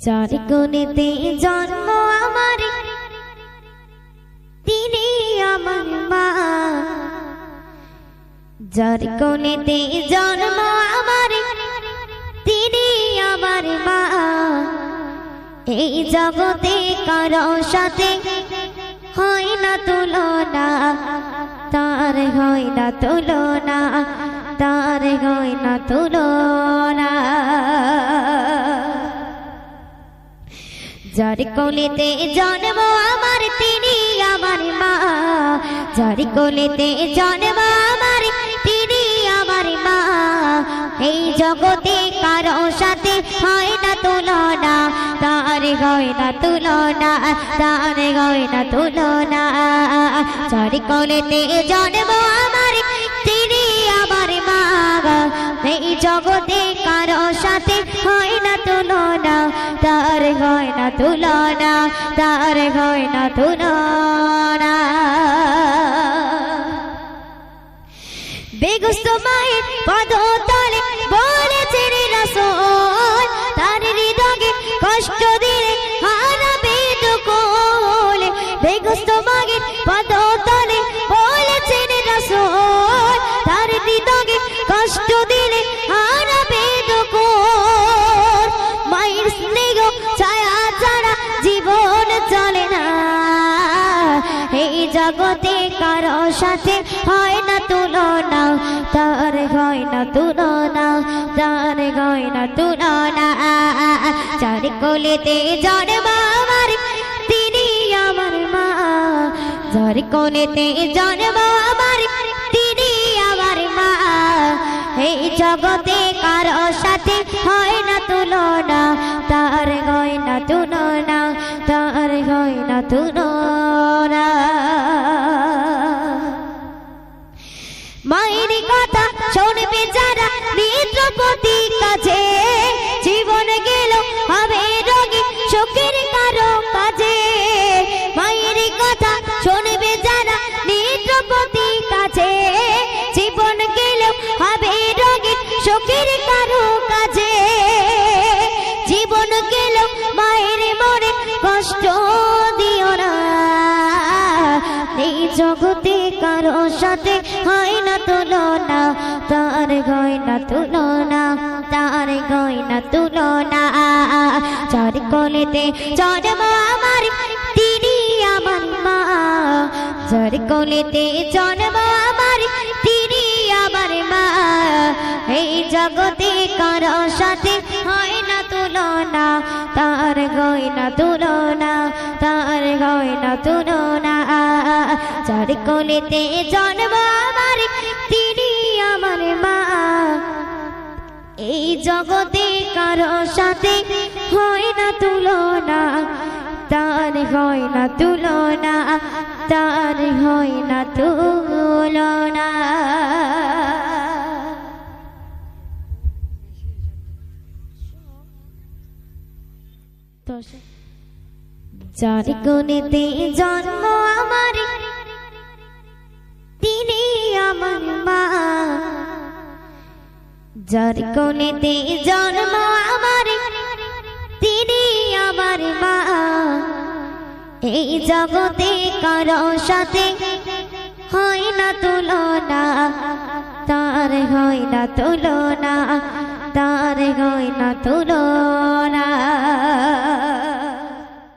যার কোনেতে জন্ম আমার তিনি আমার মা, যার কোনেতে জন্ম আমার তিনি আমার মা। এই জগতে কারো সাথে হয় না তুলনা, তার হয় না তুলনা, তার হয় না তুলনা। যার কোলেতে জন্ম আমার তিনি আমার মা, যার কোলেতে জন্ম আমার তিনি আমার মা। এই জগতে কারো সাথে হয় না তুলনা, তার হয় না তুলনা, তার হয় না তুলনা। যার কোলেতে জন্ম আমার তিনি আমার মা, এই জগতে কারো সাথে হয় না তুলনা, তার হয় না তুলনা, তার হয় না তুলনা। বেগুস্ত মায়ের পদতলে বলেছেন রাসূল, তার হৃদয়ে কষ্ট দিলে হারাবে দুকুল। বেগুস্ত মায়ের পদতলে বলেছেন রাসূল, তার হৃদয়ে কষ্ট দিলে হারাবে দুকুল। মায়ের স্নেহ ছায়া ছাড়া জীবন চলে না, এই জগতে কারো সাথে হয় না তুলনা, তার হয় না তুলনা, তার হয় না তুলনা। যার কোলেতে জন্ম আমার তিনি আমার মা, যার কোলেতে জন্ম আমার তিনি আমার মা। এই জগতে কারো সাথে হয় না তুলনা, তার হয় না তুলনা, তার হয় না তুলনা। মায়ের কথা শুনবে যারা মিত্রপতি কাছে, জীবন গেল হবে রোগী সুখের কারো কাজে। মায়ের কথা শুনবে যারা মিত্রপতি কাছে, জীবন গেল হবে রোগী সুখের কারো কাজে। জীবন গেল মায়ের মনে কষ্ট দিও না, এই জগতে কারো সাথে হয় না তুলনা, তার হয় না তুলনা, তার হয় না তুলনা। যার কোলেতে জন্ম আমার তিনি আমার মা, যার কোলেতে জন্ম আমার তিনি আমার মা। এই জগতে কারো সাথে হয় না তুলনা, তার হয় না তুলনা, তার হয় না তুলনা। যার কোলেতে জন্ম আমার তিনি আমার মা, এই জগতে কারো সাথে হয় না তুলনা, তার হয় না তুলনা, তার হয় না তুলনা। যার কোলেতে জন্ম আমার তিনি আমার মা, যার কোলেতে জন্ম আমার তিনি আমার মা। এই জগতে কারো সাথে হয় না তুলনা, তার হয় না তুলনা, তার হয় না তুলনা।